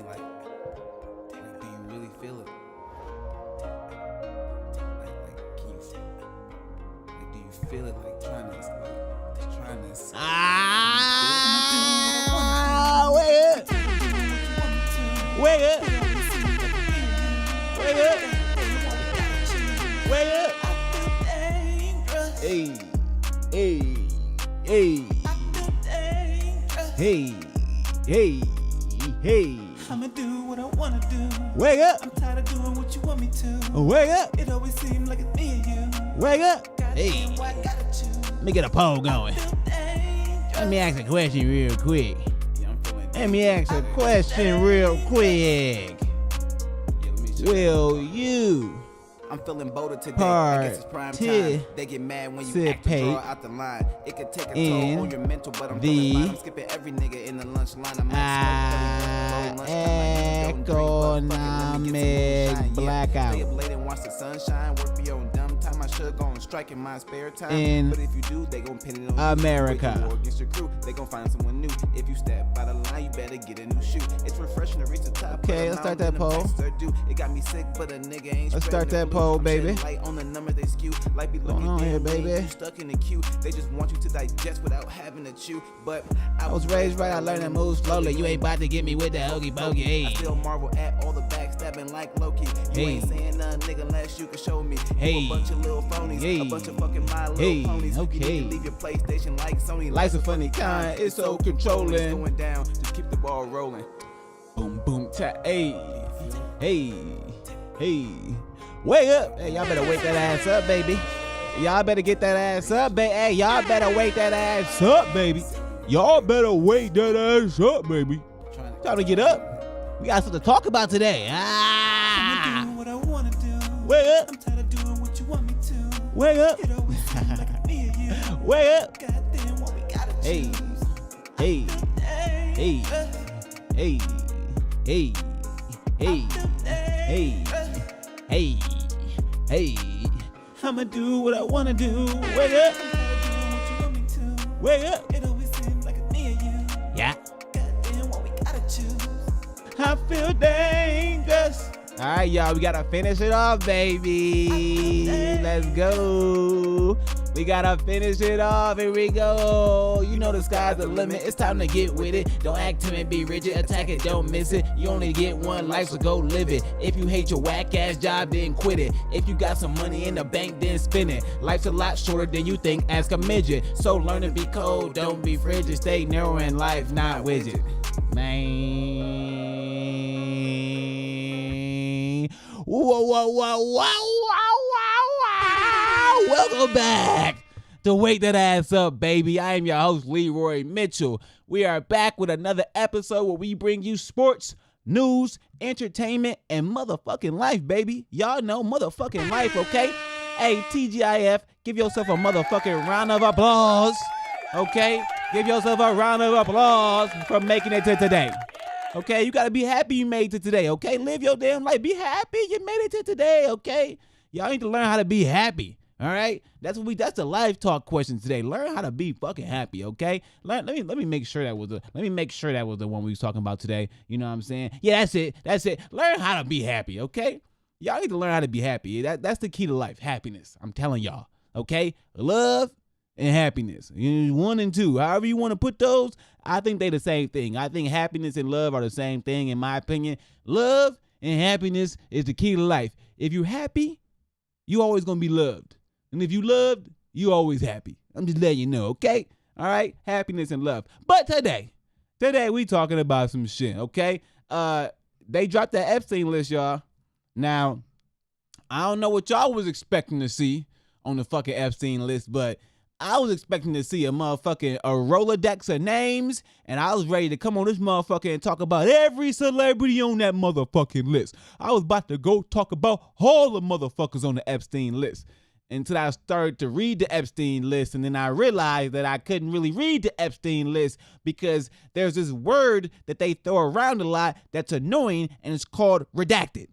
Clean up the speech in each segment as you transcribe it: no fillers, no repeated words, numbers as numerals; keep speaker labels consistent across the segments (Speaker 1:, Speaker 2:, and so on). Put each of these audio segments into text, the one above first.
Speaker 1: like, do you really feel it? Can you, do you feel it? Like, trying to.
Speaker 2: Wake up! Wake up! Wake up! Hey, hey, hey, hey, hey, hey.
Speaker 3: I'ma do what I wanna do.
Speaker 2: Wake up!
Speaker 3: I'm tired of doing what you want me to.
Speaker 2: Wake up!
Speaker 3: It always seems like it's me and you.
Speaker 2: Wake up! Hey,
Speaker 3: Why I gotta choose?
Speaker 2: let me get a poll going. Let me ask a question real quick. Let me ask a question real quick. Will you
Speaker 1: I'm feeling bolder today. I guess it's prime time. They get mad when you act to draw out the line. It could take a toll on your mental, but I'm feeling fine. I'm skipping every nigga in the lunch line. I'm
Speaker 2: economic blackout.
Speaker 1: Stay up late and watch the sunshine. Work for your own dumb time. I should go on strike in my spare time.
Speaker 2: In
Speaker 1: but if you do, they gon' pin it on
Speaker 2: America.
Speaker 1: You. Against your crew, they gon' find someone new. If you step out of line, you better get a new shoe. It's refreshing to reach the top.
Speaker 2: Okay, let's start that poll.
Speaker 1: It got me sick, but a nigga ain't.
Speaker 2: Let's start that poll, baby.
Speaker 1: On the number they skew, like be looking
Speaker 2: on here, baby.
Speaker 1: You stuck in the queue. They just want you to digest without having to chew. But
Speaker 2: I was raised right, I learned to move slowly. You ain't about to get me with the hokey pokey. Hey.
Speaker 1: I still marvel at all the backstabbing like Loki. You ain't saying nothing, nigga, unless you can show me. You a bunch of little phonies, a bunch of fucking My Little Ponies.
Speaker 2: Okay.
Speaker 1: You need to leave your PlayStation like Sony.
Speaker 2: Life's a funny kind, it's so controlling.
Speaker 1: It's going down, just keep the ball rolling.
Speaker 2: Boom, boom, tap. Hey, hey, hey. Wake up. Hey, y'all better wake that ass up, baby. Y'all better get that ass up, baby. Hey, y'all better wake that ass up, baby. Y'all better wake that ass up, baby. Time to get up. We got something to talk about today.
Speaker 3: I'ma do what I wanna do.
Speaker 2: Wake up.
Speaker 3: I'm tired of doing what you want me to.
Speaker 2: Wake up.
Speaker 3: It always seems like it's me and you.
Speaker 2: Wake up.
Speaker 3: Goddamn, what we gotta
Speaker 2: Hey,
Speaker 3: choose.
Speaker 2: hey, hey, hey, hey, hey, hey, hey, hey.
Speaker 3: I'ma do what I wanna do.
Speaker 2: Wake up.
Speaker 3: I'm tired of doing what you want me to.
Speaker 2: Wake up.
Speaker 3: It always seems like it's me and you.
Speaker 2: Yeah.
Speaker 3: Goddamn, what we gotta choose.
Speaker 2: I feel dangerous. All right, y'all, we gotta finish it off, baby. Let's go. We gotta finish it off. Here we go. You know the sky's the limit. It's time to get with it. Don't act timid, be rigid. Attack it, don't miss it. You only get one life, so go live it. If you hate your whack ass job, then quit it. If you got some money in the bank, then spend it. Life's a lot shorter than you think. Ask a midget. So learn to be cold, don't be frigid. Stay narrow in life, not widget. Man. Whoa, whoa, whoa, whoa, whoa, whoa, whoa. Welcome back to Wake That Ass Up, baby. I am your host, Leroy Mitchell. We are back with another episode where we bring you sports, news, entertainment, and motherfucking life, baby. Y'all know motherfucking life, okay? Hey, TGIF, give yourself a motherfucking round of applause, okay? Give yourself a round of applause for making it to today. Okay, you gotta be happy you made it to today, okay? Live your damn life. Be happy you made it to today, okay? Y'all need to learn how to be happy, all right? That's the live talk question today. Learn how to be fucking happy, okay? Let me make sure that was the one we was talking about today. You know what I'm saying? Yeah, that's it. Learn how to be happy, okay? Y'all need to learn how to be happy. That's the key to life, happiness. I'm telling y'all, okay? Love and happiness. One and two. However you want to put those, I think they the same thing. I think happiness and love are the same thing, in my opinion. Love and happiness is the key to life. If you're happy, you always going to be loved. And if you loved, you always happy. I'm just letting you know, okay? All right? Happiness and love. But today we talking about some shit, okay? They dropped that Epstein list, y'all. Now, I don't know what y'all was expecting to see on the fucking Epstein list, but I was expecting to see a Rolodex of names, and I was ready to come on this motherfucker and talk about every celebrity on that motherfucking list. I was about to go talk about all the motherfuckers on the Epstein list until I started to read the Epstein list, and then I realized that I couldn't really read the Epstein list because there's this word that they throw around a lot that's annoying, and it's called redacted.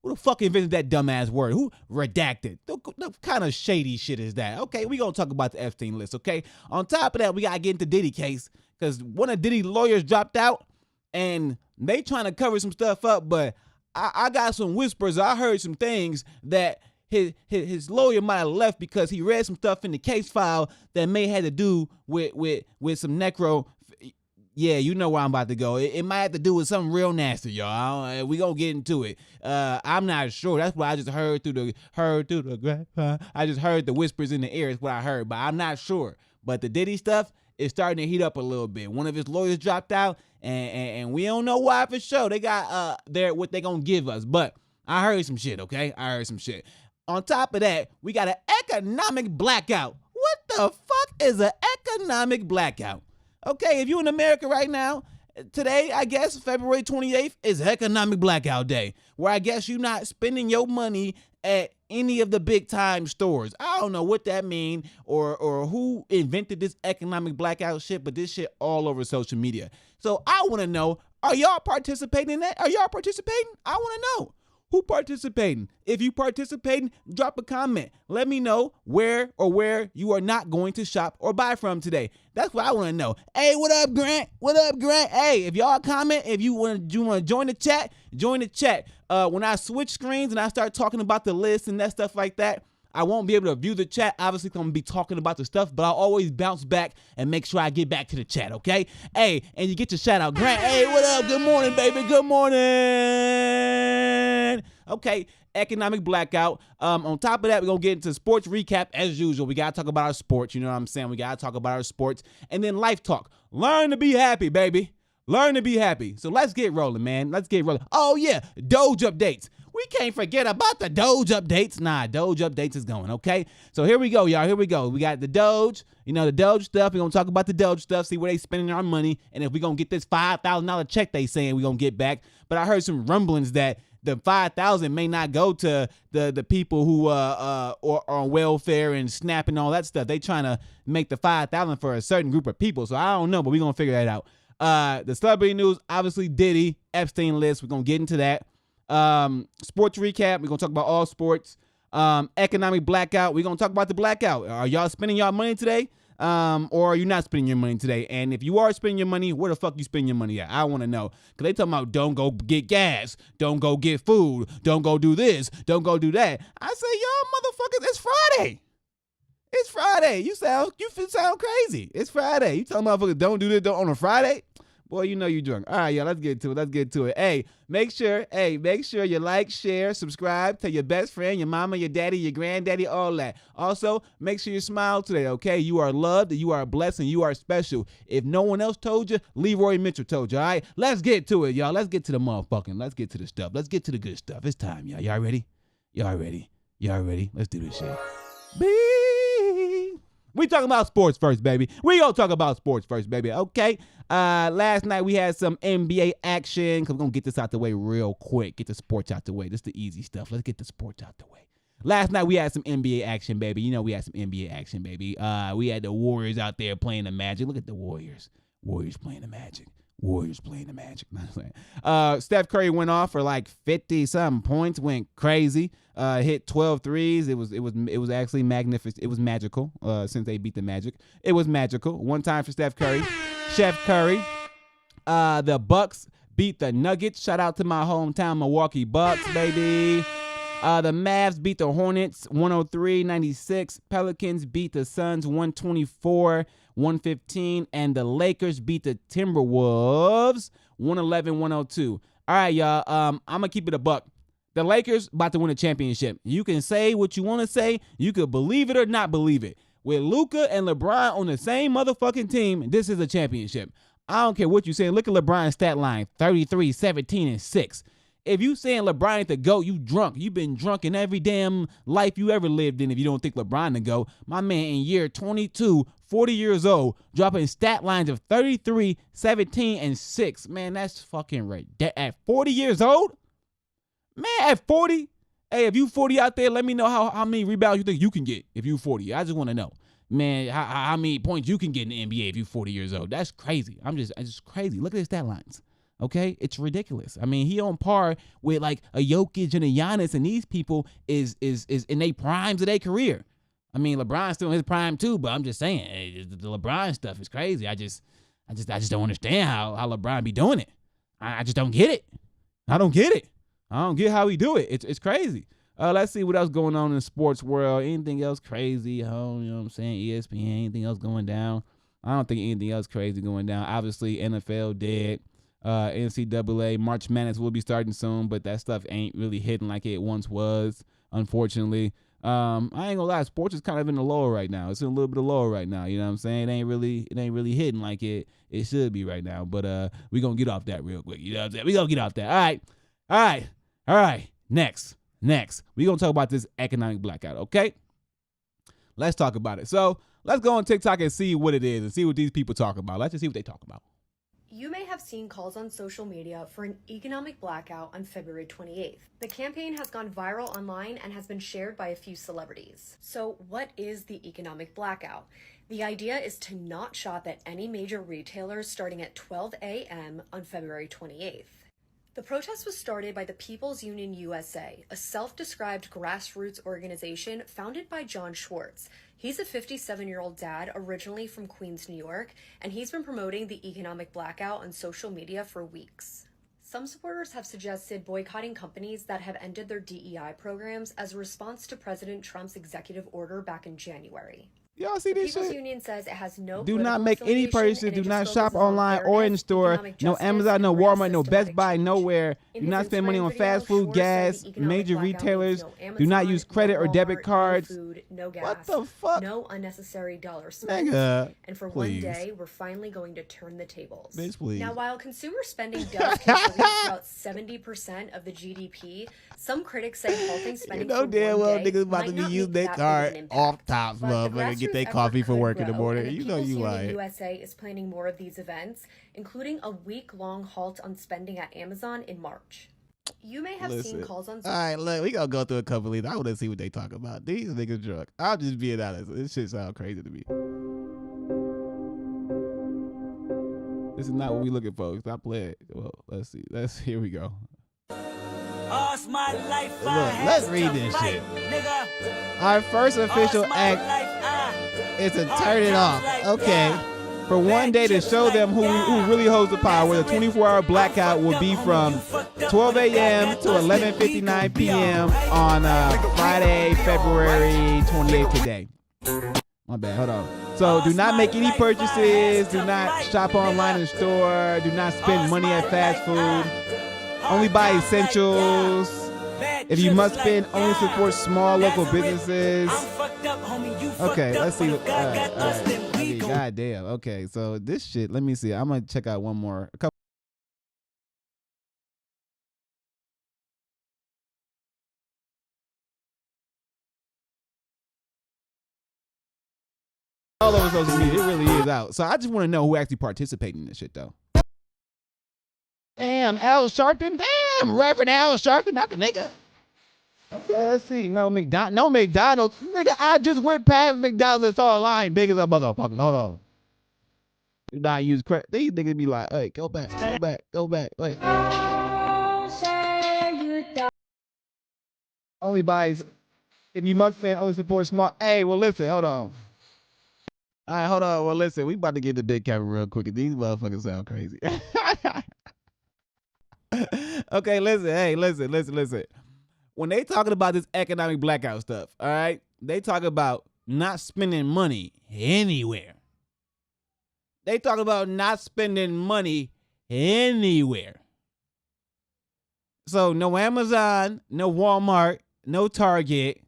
Speaker 2: Who the fuck invented that dumbass word? Who redacted? What kind of shady shit is that? Okay, we gonna talk about the Epstein list, okay? On top of that, we gotta get into Diddy case because one of Diddy's lawyers dropped out and they trying to cover some stuff up, but I got some whispers. I heard some things that his lawyer might have left because he read some stuff in the case file that may have to do with some necro. Yeah, you know where I'm about to go. It might have to do with something real nasty, y'all. We gonna get into it. I'm not sure. That's what I just heard through the grapevine. I just heard the whispers in the air. Is what I heard, but I'm not sure. But the Diddy stuff is starting to heat up a little bit. One of his lawyers dropped out, and we don't know why for sure. They got what they gonna give us, but I heard some shit. Okay, I heard some shit. On top of that, we got an economic blackout. What the fuck is an economic blackout? Okay, if you're in America right now, today, I guess, February 28th is Economic Blackout Day, where I guess you're not spending your money at any of the big time stores. I don't know what that means or who invented this economic blackout shit, but this shit all over social media. So I want to know, are y'all participating in that? Are y'all participating? I want to know. Who participating? If you participating, drop a comment. Let me know where you are not going to shop or buy from today. That's what I want to know. Hey, what up, Grant? What up, Grant? Hey, if y'all comment, if you want to join the chat, join the chat. When I switch screens and I start talking about the list and that stuff like that, I won't be able to view the chat. Obviously, I'm going to be talking about the stuff, but I'll always bounce back and make sure I get back to the chat, okay? Hey, and you get your shout out. Grant, hey, what up? Good morning, baby. Good morning. Okay, economic blackout. On top of that, we're going to get into sports recap as usual. We got to talk about our sports. You know what I'm saying? We got to talk about our sports. And then life talk. Learn to be happy, baby. Learn to be happy. So let's get rolling, man. Let's get rolling. Oh, yeah, Doge updates. We can't forget about the Doge updates. Nah, Doge updates is going, okay? So here we go, y'all. Here we go. We got the Doge, the Doge stuff. We're going to talk about the Doge stuff, see where they spending our money, and if we're going to get this $5,000 check they saying we're going to get back. But I heard some rumblings that the $5,000 may not go to the people who are on welfare and SNAP and all that stuff. They trying to make the $5,000 for a certain group of people. So I don't know, but we're going to figure that out. The celebrity news, obviously Diddy, EPSTEIN'S List. We're going to get into that. Sports recap. We're going to talk about all sports. Economic blackout. We're going to talk about the blackout. Are y'all spending y'all money today? Or are you not spending your money today? And if you are spending your money, where the fuck you spending your money at? I want to know. Because they talking about don't go get gas. Don't go get food. Don't go do this. Don't go do that. I say, y'all motherfuckers, it's Friday. It's Friday. You sound crazy. It's Friday. You tell motherfuckers don't do this on a Friday? Boy, you know you drunk. All right, y'all, let's get to it. Hey, make sure you like, share, subscribe, tell your best friend, your mama, your daddy, your granddaddy, all that. Also, make sure you smile today, okay? You are loved, you are blessed, and you are special. If no one else told you, Leroy Mitchell told you, all right? Let's get to it, y'all. Let's get to the motherfucking. Let's get to the stuff. Let's get to the good stuff. It's time, y'all. Y'all ready? Y'all ready? Let's do this shit. We talking about sports first, baby. We gonna talk about sports first, baby, okay? Last night we had some NBA action, because we're gonna get this out the way real quick. Get the sports out the way. This is the easy stuff. Let's get the sports out the way. Last night we had some NBA action, baby. We had some NBA action, baby. We had the Warriors out there playing the Magic. Look at the Warriors. Warriors playing the Magic. Steph Curry went off for like 50-something points, went crazy, hit 12 threes. It was actually magnificent. It was magical since they beat the Magic. It was magical. One time for Steph Curry. Chef Curry. The Bucks beat the Nuggets. Shout out to my hometown Milwaukee Bucks, baby. The Mavs beat the Hornets 103-96. Pelicans beat the Suns 124-115. And the Lakers beat the Timberwolves 111-102. All right, y'all. I'm going to keep it a buck. The Lakers about to win a championship. You can say what you want to say. You could believe it or not believe it. With Luka and LeBron on the same motherfucking team, this is a championship. I don't care what you say. Look at LeBron's stat line, 33, 17, and 6. If you saying LeBron ain't the GOAT, you drunk. You been drunk in every damn life you ever lived in if you don't think LeBron the GOAT. My man in year 22, 40 years old, dropping stat lines of 33, 17, and 6. Man, that's fucking right. At 40 years old? Man, at 40? Hey, if you 40 out there, let me know how many rebounds you think you can get if you 40. I just want to know. Man, how many points you can get in the NBA if you 40 years old. That's crazy. It's just crazy. Look at his stat lines. Okay, it's ridiculous. I mean, he on par with like a Jokic and a Giannis, and these people is in their primes of their career. I mean, LeBron's still in his prime too, but I'm just saying the LeBron stuff is crazy. I just don't understand how LeBron be doing it. I just don't get it. I don't get it. I don't get how we do it. It's crazy. Let's see what else going on in the sports world. Anything else crazy? Oh, you know what I'm saying? ESPN, anything else going down? I don't think anything else crazy going down. Obviously, NFL dead. NCAA, March Madness will be starting soon, but that stuff ain't really hitting like it once was, unfortunately. I ain't gonna lie, sports is kind of in the lower right now. It's in a little bit of lower right now. You know what I'm saying? It ain't really hitting like it should be right now. But we gonna get off that real quick. You know what I'm saying? We gonna get off that. All right. Next. We gonna talk about this economic blackout, okay? Let's talk about it. So let's go on TikTok and see what it is and see what these people talk about. Let's just see what they talk about.
Speaker 4: You may have seen calls on social media for an economic blackout on February 28th. The campaign has gone viral online and has been shared by a few celebrities. So what is the economic blackout? The idea is to not shop at any major retailers starting at 12 a.m. on February 28th. The protest was started by the People's Union USA, a self-described grassroots organization founded by John Schwartz. He's a 57-year-old dad originally from Queens, New York, and he's been promoting the economic blackout on social media for weeks. Some supporters have suggested boycotting companies that have ended their DEI programs as a response to President Trump's executive order back in January.
Speaker 2: Y'all see this
Speaker 4: People's
Speaker 2: shit?
Speaker 4: Union says it has no
Speaker 2: Do not
Speaker 4: political
Speaker 2: make any
Speaker 4: affiliation,
Speaker 2: purchases.
Speaker 4: and it
Speaker 2: Do
Speaker 4: just
Speaker 2: not shop
Speaker 4: focuses on
Speaker 2: online or in the
Speaker 4: fairness,
Speaker 2: store.
Speaker 4: economic
Speaker 2: No
Speaker 4: justice,
Speaker 2: Amazon, no
Speaker 4: and real
Speaker 2: Walmart, no Best
Speaker 4: systematic
Speaker 2: Buy,
Speaker 4: change.
Speaker 2: nowhere.
Speaker 4: In
Speaker 2: Do
Speaker 4: his
Speaker 2: not spend money on
Speaker 4: Instagram
Speaker 2: fast
Speaker 4: video,
Speaker 2: food,
Speaker 4: Schwartz said
Speaker 2: gas,
Speaker 4: the economic
Speaker 2: major
Speaker 4: blackout means
Speaker 2: retailers.
Speaker 4: no
Speaker 2: Do not
Speaker 4: Amazon,
Speaker 2: use credit
Speaker 4: no
Speaker 2: or debit
Speaker 4: Walmart,
Speaker 2: cards.
Speaker 4: No food, no gas.
Speaker 2: What the fuck?
Speaker 4: No unnecessary dollar spent.
Speaker 2: Nigga,
Speaker 4: And for
Speaker 2: please.
Speaker 4: one day, we're finally going to turn the tables.
Speaker 2: Bitch, please.
Speaker 4: Now, while consumer spending does contribute to about 70% of the GDP, some critics say halting
Speaker 2: You
Speaker 4: spending
Speaker 2: know
Speaker 4: for
Speaker 2: damn
Speaker 4: one
Speaker 2: well
Speaker 4: day
Speaker 2: niggas about
Speaker 4: might
Speaker 2: to be
Speaker 4: not
Speaker 2: using
Speaker 4: make
Speaker 2: their
Speaker 4: that big of
Speaker 2: card
Speaker 4: an impact.
Speaker 2: off tops,
Speaker 4: But the
Speaker 2: motherfucker. Get their
Speaker 4: grassroots
Speaker 2: coffee
Speaker 4: effort
Speaker 2: for
Speaker 4: could
Speaker 2: work in the
Speaker 4: grow,
Speaker 2: morning.
Speaker 4: and the
Speaker 2: You know
Speaker 4: People's
Speaker 2: you
Speaker 4: Union
Speaker 2: lying.
Speaker 4: USA is planning more of these events, including a week-long halt on spending at Amazon in March. You may have seen calls on.
Speaker 2: All right, look, we gonna go through a couple of these. I want to see what they talk about. These niggas drunk. I'm just being honest. This shit sound crazy to me. This is not what we looking for. Stop playing. Well, let's see. Here we go.
Speaker 5: All's my life,
Speaker 2: Look, let's read this shit.
Speaker 5: Nigga.
Speaker 2: Our first official act is to turn it off. Okay. For one day to show them who really holds the power, where the 24-hour blackout will be from 12 a.m. to 11:59 p.m. on Friday, February 28th today. My bad, hold on. So do not make any purchases. Do not shop online in the store. Do not spend money at fast food. Only buy essentials. If you must spend, only support small local businesses. Okay, let's see. All right. I mean, goddamn. Okay, so this shit, let me see. I'm going to check out one more. All over social media, it really is out. So I just want to know who actually participating in this shit, though. Damn, Al Sharpton. Damn, Reverend Al Sharpton, not the nigga. Okay, let's see. No McDonald's. Nigga, I just went past McDonald's and saw a line big as a motherfucker. Hold on. Do not use credit. These niggas be like, hey, go back. Wait. Only buys, if you must spend, only support small. Hey, well, listen, hold on. All right, hold on. Well, listen, we about to get the big camera real quick. These motherfuckers sound crazy. Okay, listen. Hey, listen. When they talking about this economic blackout stuff, all right, they talk about not spending money anywhere. They talk about not spending money anywhere. So no Amazon, no Walmart, no Target,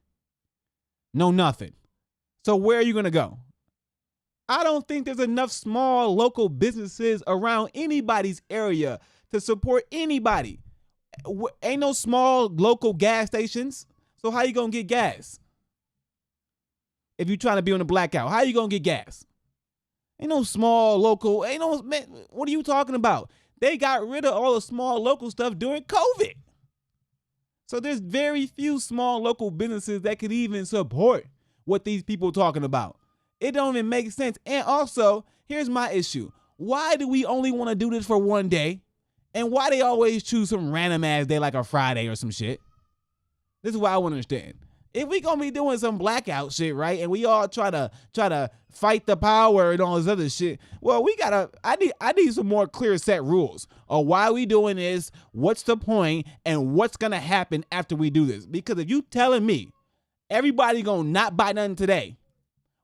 Speaker 2: no nothing. So where are you going to go? I don't think there's enough small local businesses around anybody's area to support anybody. Ain't no small local gas stations. So how you going to get gas? If you're trying to be on a blackout, how you going to get gas? Ain't no small local, man, what are you talking about? They got rid of all the small local stuff during COVID. So there's very few small local businesses that could even support what these people are talking about. It don't even make sense. And also, here's my issue. Why do we only want to do this for one day? And why they always choose some random ass day like a Friday or some shit? This is what I want to understand. if we gonna be doing some blackout shit, right, and we all try to fight the power and all this other shit, well, I need some more clear set rules of why we doing this, what's the point, and what's gonna happen after we do this. Because if you telling me everybody gonna not buy nothing today,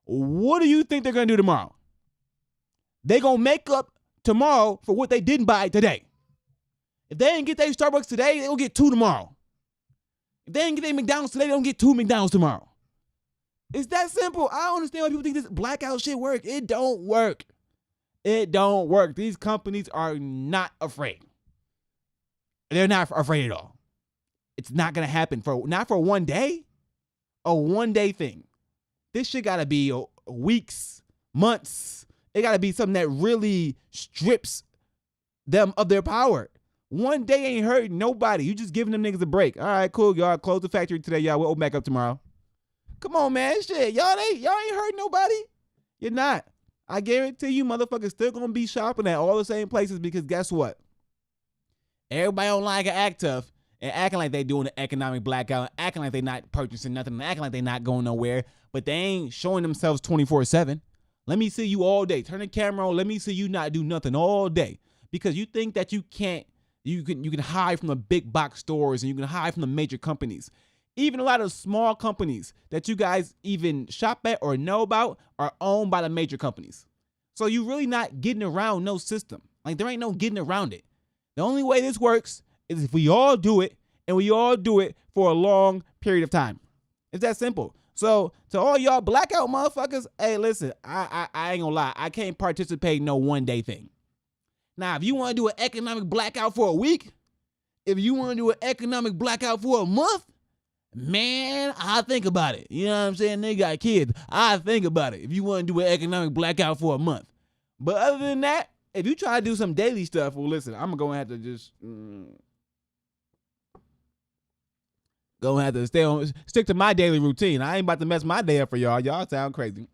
Speaker 2: what do you think they're gonna do tomorrow? They gonna make up tomorrow for what they didn't buy today. If they didn't get their Starbucks today, they'll get 2 tomorrow. If they didn't get their McDonald's today, they don't get 2 McDonald's tomorrow. It's that simple. I don't understand why people think this blackout shit work. It don't work. It don't work. These companies are not afraid. They're not afraid at all. It's not gonna happen not for one day. A one-day thing. This shit gotta be weeks, months. It gotta be something that really strips them of their power. One day ain't hurting nobody. You just giving them niggas a break. All right, cool. Y'all close the factory today. Y'all will open back up tomorrow. Come on, man. Shit. Y'all ain't hurting nobody. You're not. I guarantee you motherfuckers still gonna be shopping at all the same places because guess what? Everybody online can act tough and acting like they doing an economic blackout, acting like they not purchasing nothing, acting like they not going nowhere, but they ain't showing themselves 24/7. Let me see you all day. Turn the camera on. Let me see you not do nothing all day because you think that you can't. You can hide from the big box stores and you can hide from the major companies. Even a lot of small companies that you guys even shop at or know about are owned by the major companies. So you really not getting around no system. Like there ain't no getting around it. The only way this works is if we all do it and we all do it for a long period of time. It's that simple. So to all y'all blackout motherfuckers, hey, listen, I ain't gonna lie. I can't participate in no one-day thing. Now, if you want to do an economic blackout for a week, if you want to do an economic blackout for a month, man, I'll think about it. You know what I'm saying? They got kids. I'll think about it if you want to do an economic blackout for a month. But other than that, if you try to do some daily stuff, well, listen, I'm going to have to just stick to my daily routine. I ain't about to mess my day up for y'all. Y'all sound crazy.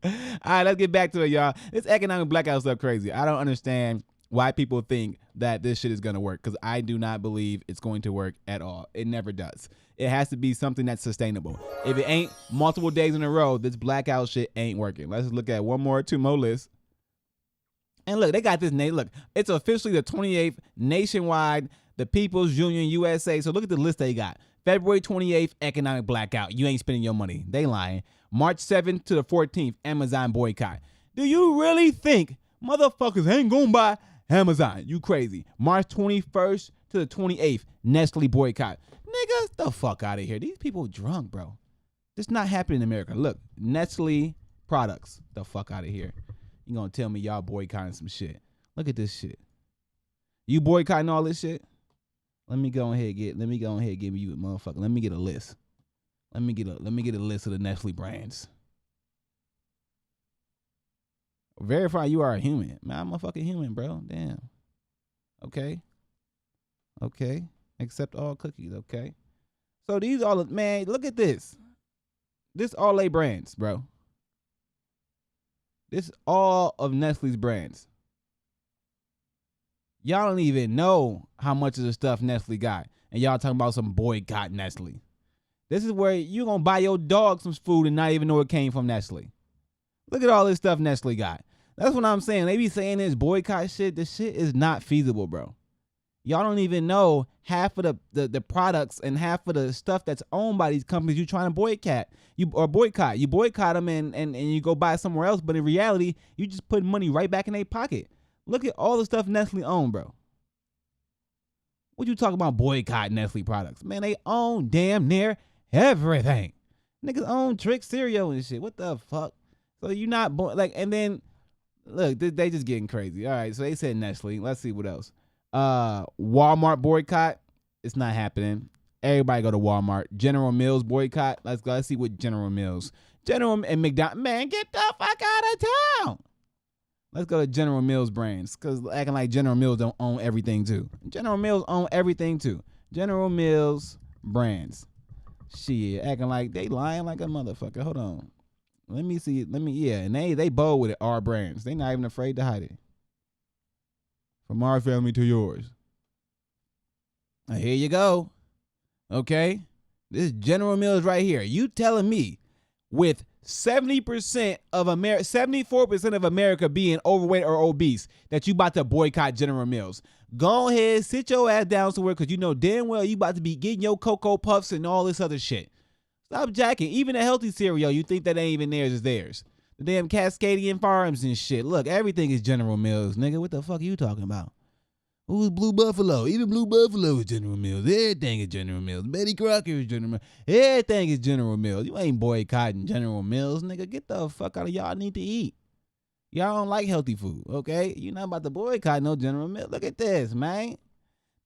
Speaker 2: All right, let's get back to it, y'all. This economic blackout stuff crazy. I don't understand why people think that this shit is going to work because I do not believe it's going to work at all. It never does. It has to be something that's sustainable. If it ain't multiple days in a row, this blackout shit ain't working. Let's look at two more lists. And look, they got this name. Look, it's officially the 28th nationwide, the People's Union USA. So look at the list they got. February 28th, economic blackout. You ain't spending your money. They lying. March 7th to the 14th, Amazon boycott. Do you really think motherfuckers ain't gonna buy Amazon? You crazy. March 21st to the 28th, Nestle boycott. Niggas, the fuck out of here. These people drunk, bro. This not happening in America. Look, Nestle products. The fuck out of here. You gonna tell me y'all boycotting some shit. Look at this shit. You boycotting all this shit? Let me go ahead and give you a motherfucker. Let me get a list. Let me get a list of the Nestle brands. Verify you are a human. Man, I'm a fucking human, bro. Damn. Okay. Accept all cookies, okay? So these all, man, look at this. This all they brands, bro. This is all of Nestle's brands. Y'all don't even know how much of the stuff Nestle got. And y'all talking about some boycott Nestle. This is where you going to buy your dog some food and not even know it came from Nestle. Look at all this stuff Nestle got. That's what I'm saying. They be saying this boycott shit. This shit is not feasible, bro. Y'all don't even know half of the products and half of the stuff that's owned by these companies you trying to boycott. You boycott them and you go buy somewhere else. But in reality, you just put money right back in their pocket. Look at all the stuff Nestle own, bro. What you talking about boycott Nestle products? Man, they own damn near everything. Niggas own Trick cereal and shit. What the fuck? So you not and then look, they just getting crazy. All right, so they said Nestle. Let's see what else. Walmart boycott. It's not happening. Everybody go to Walmart. General Mills boycott. Let's go. Let's see what General Mills. General and McDonald's. Man, get the fuck out of town. Let's go to General Mills brands, because acting like General Mills don't own everything too. General Mills own everything too. General Mills brands. Shit, acting like they lying like a motherfucker. Hold on. Let me see. And they bold with it. Our brands. They not even afraid to hide it. From our family to yours. Now, here you go. Okay. This General Mills right here. You telling me with 70% of America, 74% of America being overweight or obese, that you about to boycott General Mills? Go ahead, sit your ass down somewhere, because you know damn well you about to be getting your Cocoa Puffs and all this other shit. Stop jacking. Even a healthy cereal, you think that ain't even theirs is theirs. The damn Cascadian Farms and shit. Look, everything is General Mills, nigga. What the fuck are you talking about? Who's Blue Buffalo? Even Blue Buffalo is General Mills. Everything is General Mills. Betty Crocker is General Mills. Everything is General Mills. You ain't boycotting General Mills, nigga. Get the fuck out of y'all need to eat. Y'all don't like healthy food, okay? You're not about to boycott no General Mills. Look at this, man.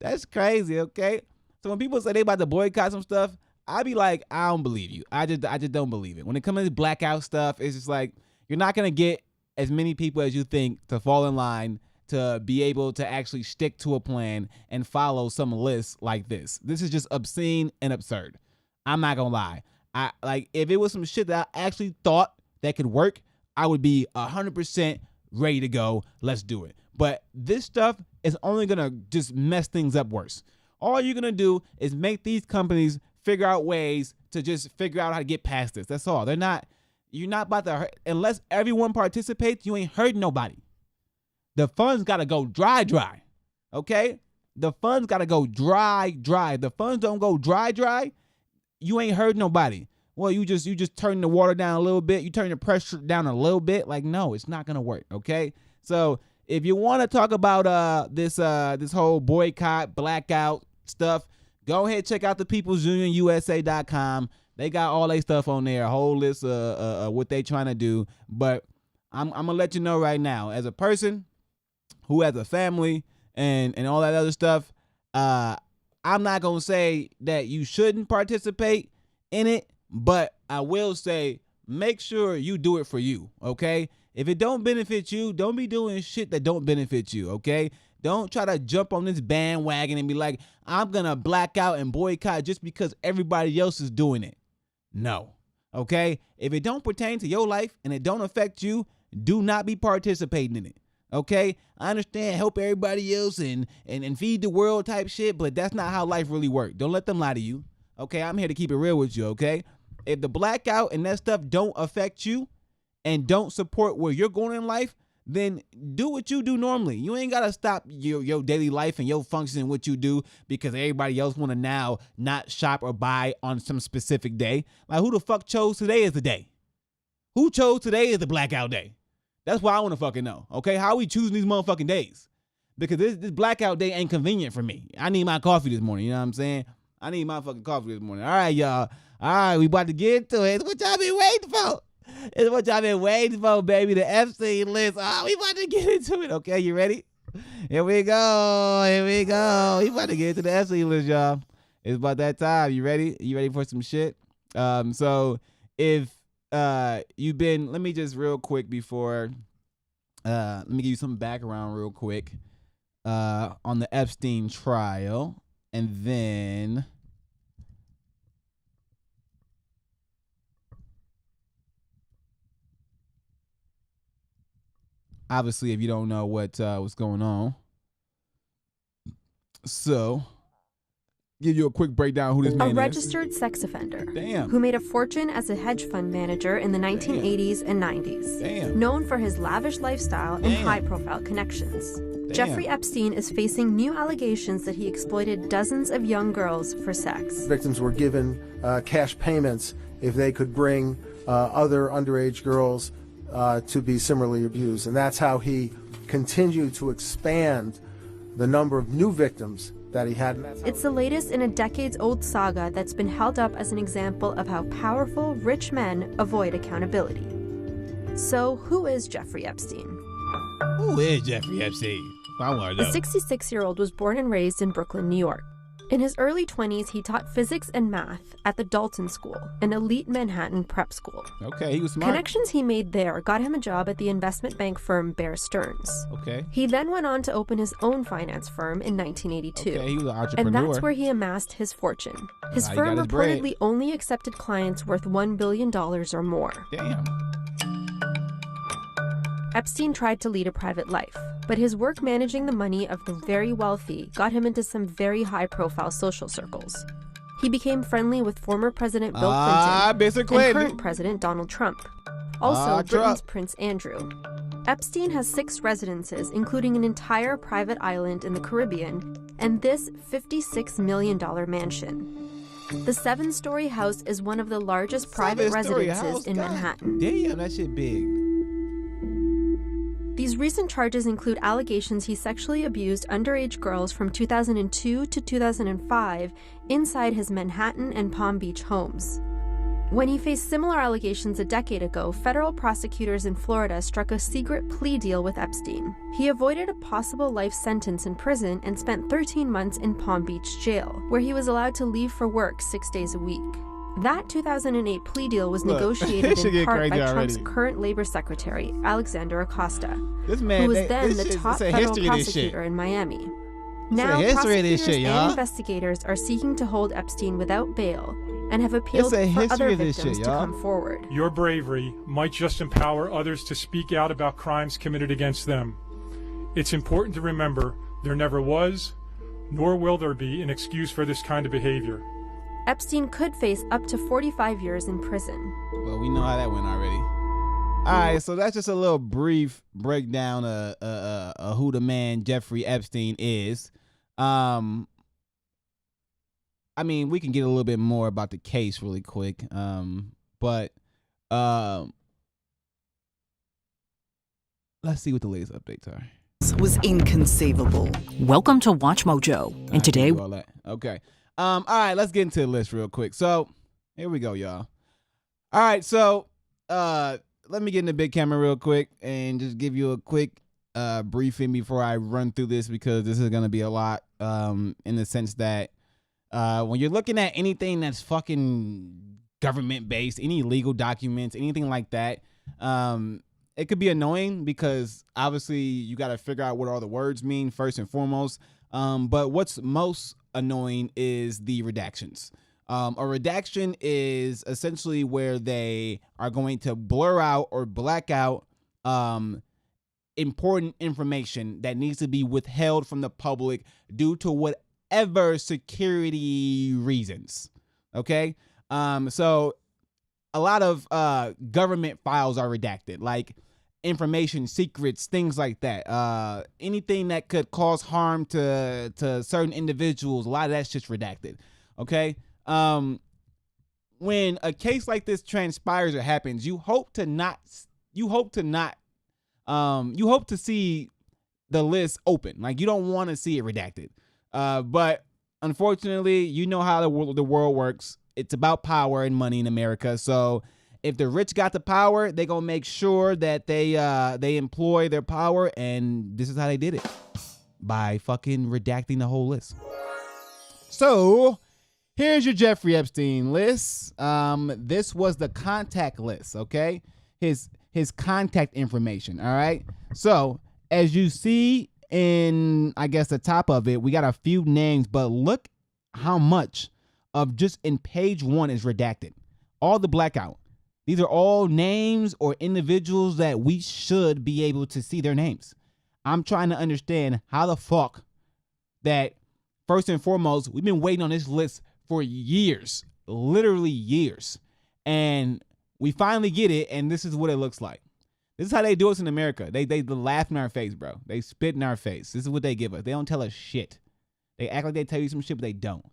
Speaker 2: That's crazy, okay? So when people say they about to boycott some stuff, I be like, I don't believe you. I just don't believe it. When it comes to this blackout stuff, it's just like, you're not going to get as many people as you think to fall in line to be able to actually stick to a plan and follow some lists like this. This is just obscene and absurd. I'm not going to lie. If it was some shit that I actually thought that could work, I would be 100% ready to go. Let's do it. But this stuff is only going to just mess things up worse. All you're going to do is make these companies figure out ways to just figure out how to get past this. That's all. You're not about to hurt. Unless everyone participates, you ain't hurting nobody. The funds got to go dry. Okay? The funds got to go dry. The funds don't go dry. You ain't hurting nobody. Well, you just turn the water down a little bit. You turn the pressure down a little bit. Like, no, it's not going to work. Okay? So if you want to talk about this whole boycott, blackout stuff, go ahead, check out the peoplesunionusa.com. They got all their stuff on there, a whole list of what they trying to do. But I'm going to let you know right now, as a person who has a family and all that other stuff, I'm not going to say that you shouldn't participate in it, but I will say make sure you do it for you, okay? If it don't benefit you, don't be doing shit that don't benefit you, okay? Don't try to jump on this bandwagon and be like, I'm going to black out and boycott just because everybody else is doing it. No. Okay? If it don't pertain to your life and it don't affect you, do not be participating in it. Okay? I understand help everybody else and feed the world type shit, but that's not how life really works. Don't let them lie to you. Okay? I'm here to keep it real with you, okay? If the blackout and that stuff don't affect you and don't support where you're going in life, then do what you do normally. You ain't got to stop your daily life and your function and what you do because everybody else want to now not shop or buy on some specific day. Like, who the fuck chose today as the day? Who chose today as the blackout day? That's what I want to fucking know, okay? How are we choosing these motherfucking days? Because this blackout day ain't convenient for me. I need my coffee this morning, you know what I'm saying? I need my fucking coffee this morning. All right, y'all. All right, we about to get into it. What y'all been waiting for? It's what y'all been waiting for, baby. The Epstein list. Oh, we about to get into it. Okay, you ready? Here we go. We about to get into the Epstein list, y'all. It's about that time. You ready? You ready for some shit? So if you've been, let me just real quick before, let me give you some background real quick on the Epstein trial, and then obviously, if you don't know what's going on, so give you a quick breakdown who this man is.
Speaker 6: A registered sex offender.
Speaker 2: Damn.
Speaker 6: Who made a fortune as a hedge fund manager in the 1980s and 90s.
Speaker 2: Damn.
Speaker 6: Known for his lavish lifestyle and high-profile connections.
Speaker 2: Damn.
Speaker 6: Jeffrey Epstein is facing new allegations that he exploited dozens of young girls for sex.
Speaker 7: Victims were given cash payments if they could bring other underage girls to be similarly abused. And that's how he continued to expand the number of new victims that he had.
Speaker 6: It's the latest in a decades-old saga that's been held up as an example of how powerful, rich men avoid accountability. So, who is Jeffrey Epstein?
Speaker 2: Who is Jeffrey Epstein? I want to know.
Speaker 6: The 66-year-old was born and raised in Brooklyn, New York. In his early 20s, he taught physics and math at the Dalton School, an elite Manhattan prep school.
Speaker 2: Okay, he was smart.
Speaker 6: Connections he made there got him a job at the investment bank firm Bear Stearns.
Speaker 2: Okay.
Speaker 6: He then went on to open his own finance firm in 1982.
Speaker 2: Okay, he was an entrepreneur.
Speaker 6: And that's where he amassed his fortune. His
Speaker 2: He
Speaker 6: firm
Speaker 2: got his bread.
Speaker 6: reportedly only accepted clients worth $1 billion or more.
Speaker 2: Damn.
Speaker 6: Epstein tried to lead a private life, but his work managing the money of the very wealthy got him into some very high-profile social circles. He became friendly with former President Bill Clinton and current President Donald Trump. Also, Britain's Prince Andrew. Epstein has 6 residences, including an entire private island in the Caribbean and this $56 million mansion. The 7-story house is one of the largest private residences in Manhattan.
Speaker 2: Damn, that shit big.
Speaker 6: These recent charges include allegations he sexually abused underage girls from 2002 to 2005 inside his Manhattan and Palm Beach homes. When he faced similar allegations a decade ago, federal prosecutors in Florida struck a secret plea deal with Epstein. He avoided a possible life sentence in prison and spent 13 months in Palm Beach jail, where he was allowed to leave for work 6 days a week. That 2008 plea deal was negotiated in part by Trump's current labor secretary, Alexander Acosta, who was then the top federal prosecutor in Miami. Now, prosecutors and investigators are seeking to hold Epstein without bail and have appealed for other victims to come forward.
Speaker 8: Your bravery might just empower others to speak out about crimes committed against them. It's important to remember there never was, nor will there be, an excuse for this kind of behavior.
Speaker 6: Epstein could face up to 45 years in prison.
Speaker 2: Well, we know how that went already. All right, so that's just a little brief breakdown of who the man Jeffrey Epstein is. I mean, we can get a little bit more about the case really quick, but let's see what the latest updates are.
Speaker 9: Was inconceivable. Welcome to Watch Mojo, and today...
Speaker 2: Okay. All right, let's get into the list real quick. So, here we go, y'all. All right, so let me get in the big camera real quick and just give you a quick briefing before I run through this, because this is going to be a lot in the sense that when you're looking at anything that's fucking government-based, any legal documents, anything like that, it could be annoying because obviously you got to figure out what all the words mean first and foremost. But what's most annoying is the redactions. A redaction is essentially where they are going to blur out or black out important information that needs to be withheld from the public due to whatever security reasons. Okay? So a lot of government files are redacted, like information secrets, things like that. Anything that could cause harm to certain individuals, a lot of that's just redacted. Okay? When a case like this transpires or happens, you hope to see the list open. Like, you don't want to see it redacted. But unfortunately, you know how the world works. It's about power and money in America. So if the rich got the power, they're going to make sure that they employ their power. And this is how they did it, by fucking redacting the whole list. So here's your Jeffrey Epstein list. This was the contact list, okay? His contact information, all right? So as you see in, I guess, the top of it, we got a few names, but look how much of just in page 1 is redacted. All the blackout. These are all names or individuals that we should be able to see their names. I'm trying to understand how the fuck that, first and foremost, we've been waiting on this list for years, literally years. And we finally get it, and this is what it looks like. This is how they do us in America. They laugh in our face, bro. They spit in our face. This is what they give us. They don't tell us shit. They act like they tell you some shit, but they don't.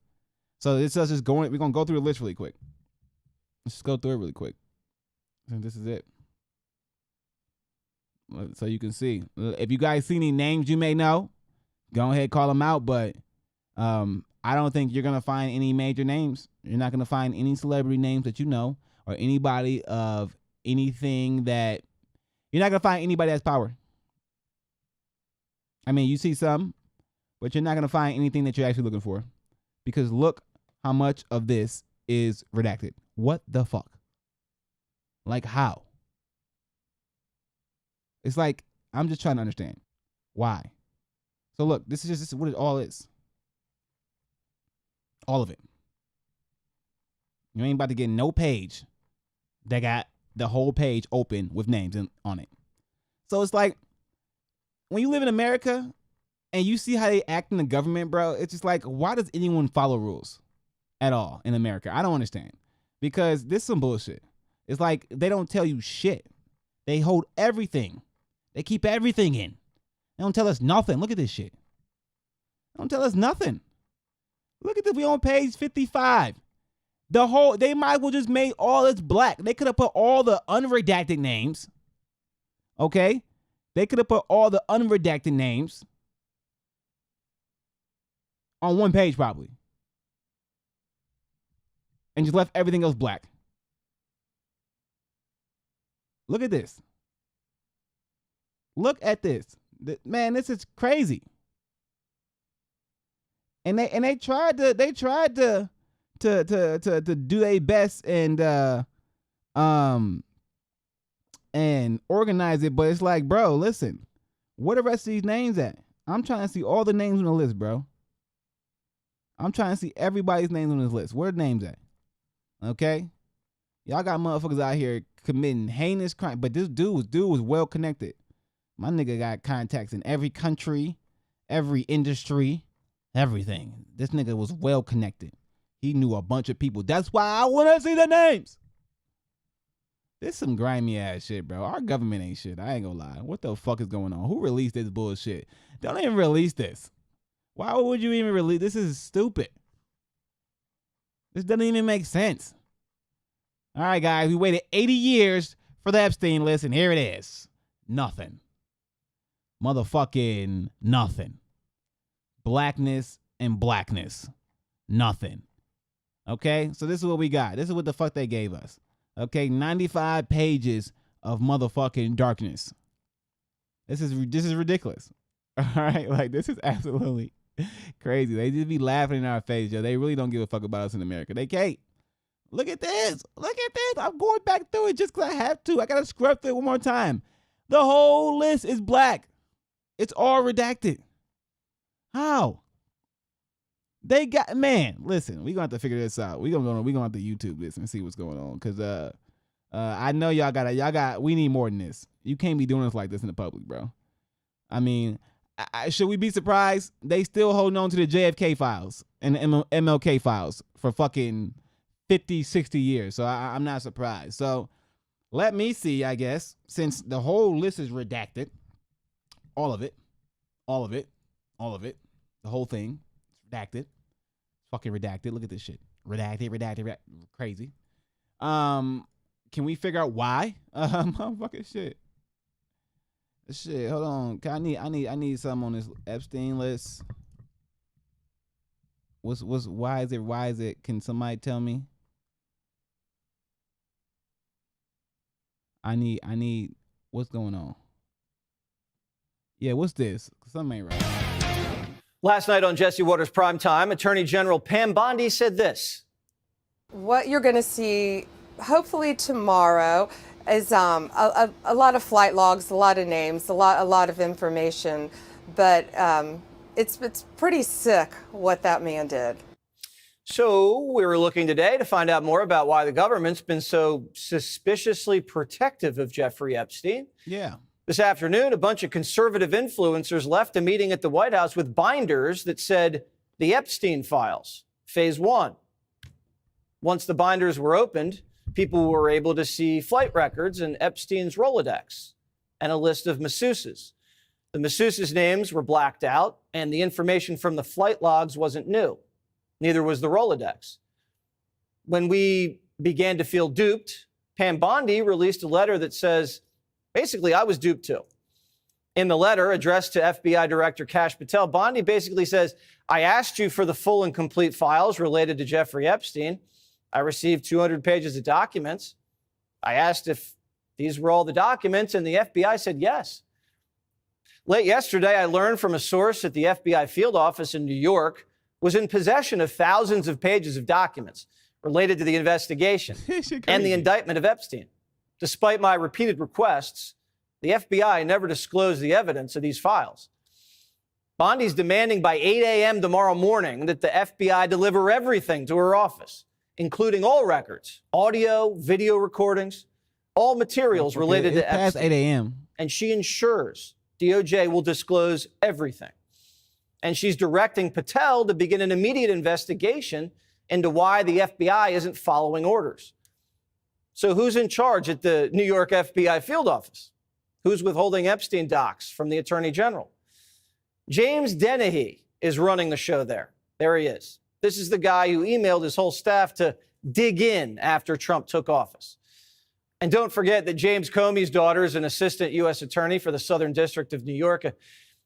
Speaker 2: So this is us just going. We're gonna go through the list really quick. Let's just go through it really quick. And this is it. So you can see. If you guys see any names you may know, go ahead, call them out. But I don't think you're gonna find any major names. You're not gonna find any celebrity names that you know, or anybody of anything that. You're not gonna find anybody that's power. I mean, you see some, but you're not gonna find anything that you're actually looking for, because look how much of this is redacted. What the fuck? Like, how? It's like, I'm just trying to understand why. So look, this is what it all is. All of it. You ain't about to get no page that got the whole page open with names on it. So it's like, when you live in America and you see how they act in the government, bro, it's just like, why does anyone follow rules? at all in America. I don't understand. Because this is some bullshit. It's like they don't tell you shit. They hold everything. They keep everything in. They don't tell us nothing. Look at this shit. They don't tell us nothing. Look at this. We on page 55. They might as well just make all this black. They could have put all the unredacted names. Okay? They could have put all the unredacted names on one page probably. And just left everything else black. Look at this. Look at this. Man, this is crazy. And they tried to do their best and organize it, but it's like, bro, listen, where the rest of these names at? I'm trying to see all the names on the list, bro. I'm trying to see everybody's names on this list. Where the names at? Okay? Y'all got motherfuckers out here committing heinous crime, but this dude was well connected. My nigga got contacts in every country, every industry, everything. This nigga was well connected. He knew a bunch of people. That's why I want to see the names. This some grimy ass shit, bro. Our government ain't shit. I ain't gonna lie. What the fuck is going on? Who released this bullshit? Don't even release this. Why would you even release? This is stupid. This doesn't even make sense. All right, guys. We waited 80 years for the Epstein list, and here it is. Nothing. Motherfucking nothing. Blackness and blackness. Nothing. Okay? So this is what we got. This is what the fuck they gave us. Okay? 95 pages of motherfucking darkness. This is ridiculous. All right? Like, this is absolutely crazy. They just be laughing in our face, yo. They really don't give a fuck about us in America. They can't. Look at this. Look at this. I'm going back through it just because I have to. I got to scrub through it one more time. The whole list is black. It's all redacted. How? They got, man, listen, we're going to have to figure this out. We're going to have to YouTube this and see what's going on. Because I know we need more than this. You can't be doing this like this in the public, bro. I mean, should we be surprised? They still holding on to the JFK files and the MLK files for fucking 50, 60 years. So I'm not surprised. So let me see, I guess, since the whole list is redacted, all of it, the whole thing, redacted, fucking redacted. Look at this shit. Redacted, crazy. Can we figure out why? Fucking shit. Shit, hold on. I need something on this Epstein list. Why is it? Can somebody tell me? I need what's going on? Yeah, what's this? Something ain't right.
Speaker 10: Last night on Jesse Waters Primetime, Attorney General Pam Bondi said this.
Speaker 11: What you're going to see, hopefully tomorrow, is a lot of flight logs, a lot of names, a lot of information, but it's pretty sick what that man did.
Speaker 10: So we were looking today to find out more about why the government's been so suspiciously protective of Jeffrey Epstein.
Speaker 2: Yeah.
Speaker 10: This afternoon, a bunch of conservative influencers left a meeting at the White House with binders that said the Epstein files, phase 1. Once the binders were opened, people were able to see flight records and Epstein's Rolodex and a list of masseuses. The masseuses' names were blacked out, and the information from the flight logs wasn't new. Neither was the Rolodex. When we began to feel duped, Pam Bondi released a letter that says, basically, I was duped too. In the letter addressed to FBI Director Kash Patel, Bondi basically says, I asked you for the full and complete files related to Jeffrey Epstein. I received 200 pages of documents. I asked if these were all the documents, and the FBI said yes. Late yesterday, I learned from a source at the FBI field office in New York was in possession of thousands of pages of documents related to the investigation and the indictment of Epstein. Despite my repeated requests, the FBI never disclosed the evidence of these files. Bondi's demanding by 8 a.m. tomorrow morning that the FBI deliver everything to her office, including all records, audio, video recordings, all materials related to Epstein.
Speaker 2: Past 8 a.m.
Speaker 10: And she ensures DOJ will disclose everything. And she's directing Patel to begin an immediate investigation into why the FBI isn't following orders. So who's in charge at the New York FBI field office? Who's withholding Epstein docs from the Attorney General? James Dennehy is running the show there. There he is. This is the guy who emailed his whole staff to dig in after Trump took office. And don't forget that James Comey's daughter is an assistant U.S. attorney for the Southern District of New York.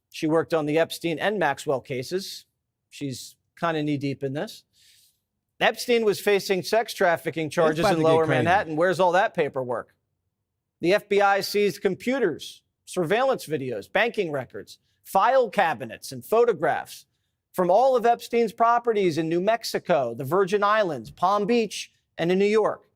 Speaker 10: She worked on the Epstein and Maxwell cases. She's kind of knee-deep in this. Epstein was facing sex trafficking charges in Lower Manhattan. Where's all that paperwork? The FBI seized computers, surveillance videos, banking records, file cabinets, and photographs from all of Epstein's properties in New Mexico, the Virgin Islands, Palm Beach, and in New York.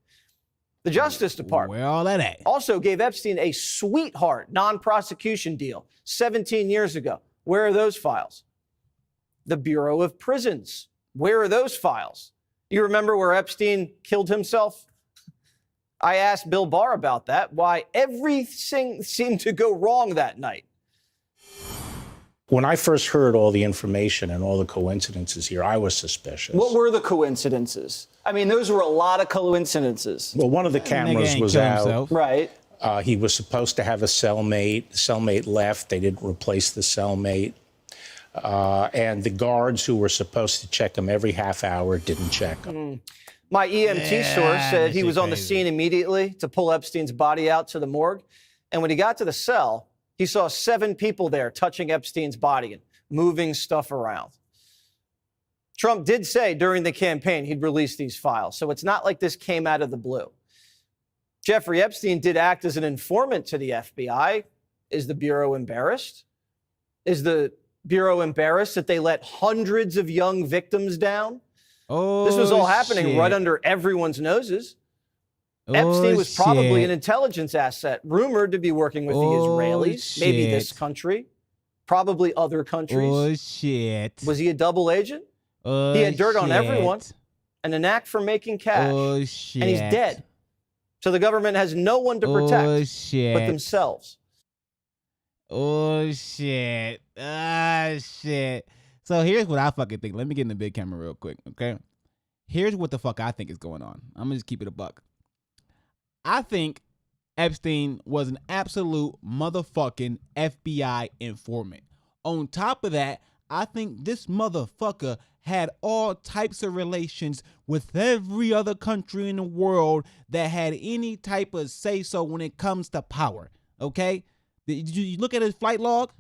Speaker 10: The Justice Department
Speaker 2: where all that at?
Speaker 10: Also gave Epstein a sweetheart non-prosecution deal 17 years ago. Where are those files? The Bureau of Prisons. Where are those files? You remember where Epstein killed himself? I asked Bill Barr about that, why everything seemed to go wrong that night.
Speaker 12: When I first heard all the information and all the coincidences here, I was suspicious.
Speaker 10: What were the coincidences? I mean, those were a lot of coincidences.
Speaker 12: Well, one of the cameras was out.
Speaker 10: Right.
Speaker 12: He was supposed to have a cellmate. The cellmate left. They didn't replace the cellmate. And the guards who were supposed to check him every half hour didn't check him.
Speaker 10: My EMT source said he was on the scene immediately to pull Epstein's body out to the morgue. And when he got to the cell, he saw 7 people there touching Epstein's body and moving stuff around. Trump did say during the campaign he'd release these files, so it's not like this came out of the blue. Jeffrey Epstein did act as an informant to the FBI. Is the Bureau embarrassed? Is the Bureau embarrassed that they let hundreds of young victims down?
Speaker 2: Oh,
Speaker 10: this was all happening
Speaker 2: shit.
Speaker 10: right under everyone's noses. Epstein was probably an intelligence asset, rumored to be working with the Israelis, maybe this country, probably other countries.
Speaker 2: Oh, shit.
Speaker 10: Was he a double agent? He had dirt on everyone and a knack for making cash.
Speaker 2: Oh, shit.
Speaker 10: And he's dead. So the government has no one to protect but themselves.
Speaker 2: Oh, shit. Ah, shit. So here's what I fucking think. Let me get in the big camera real quick, okay? Here's what the fuck I think is going on. I'm going to just keep it a buck. I think Epstein was an absolute motherfucking FBI informant. On top of that, I think this motherfucker had all types of relations with every other country in the world that had any type of say-so when it comes to power, okay? Did you look at his flight log?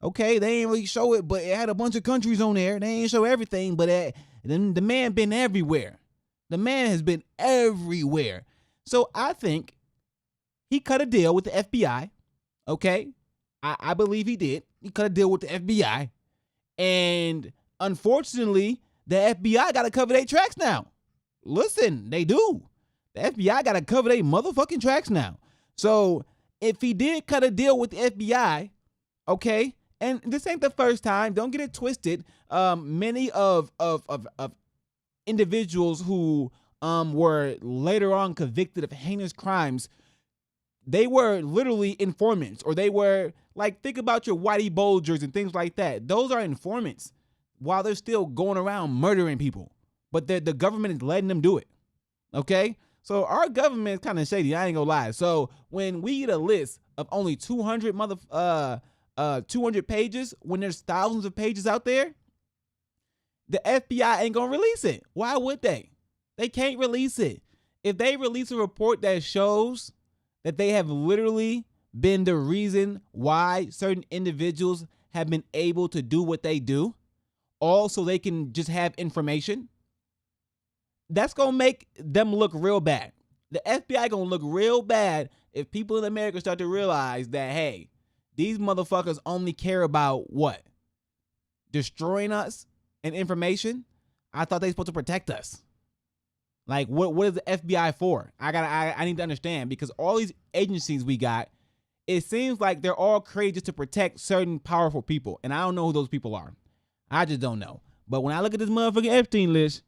Speaker 2: Okay, they ain't really show it, but it had a bunch of countries on there. They ain't show everything, but the man been everywhere. The man has been everywhere. So I think he cut a deal with the FBI, okay? I believe he did. He cut a deal with the FBI. And unfortunately, the FBI got to cover their tracks now. Listen, they do. The FBI got to cover their motherfucking tracks now. So if he did cut a deal with the FBI, okay, and this ain't the first time, don't get it twisted. Many of individuals who were later on convicted of heinous crimes, they were literally informants, or they were, like, think about your Whitey Bulgers and things like that. Those are informants while they're still going around murdering people, but the government is letting them do it, okay? So our government is kind of shady, I ain't gonna lie. So when we get a list of only 200 pages, when there's thousands of pages out there, the FBI ain't gonna release it. Why would they? They can't release it. If they release a report that shows that they have literally been the reason why certain individuals have been able to do what they do, all so they can just have information, that's going to make them look real bad. The FBI going to look real bad if people in America start to realize that, hey, these motherfuckers only care about what? Destroying us and information? I thought they were supposed to protect us. Like, what is the FBI for? I need to understand, because all these agencies we got, it seems like they're all created just to protect certain powerful people. And I don't know who those people are. I just don't know. But when I look at this motherfucking Epstein list,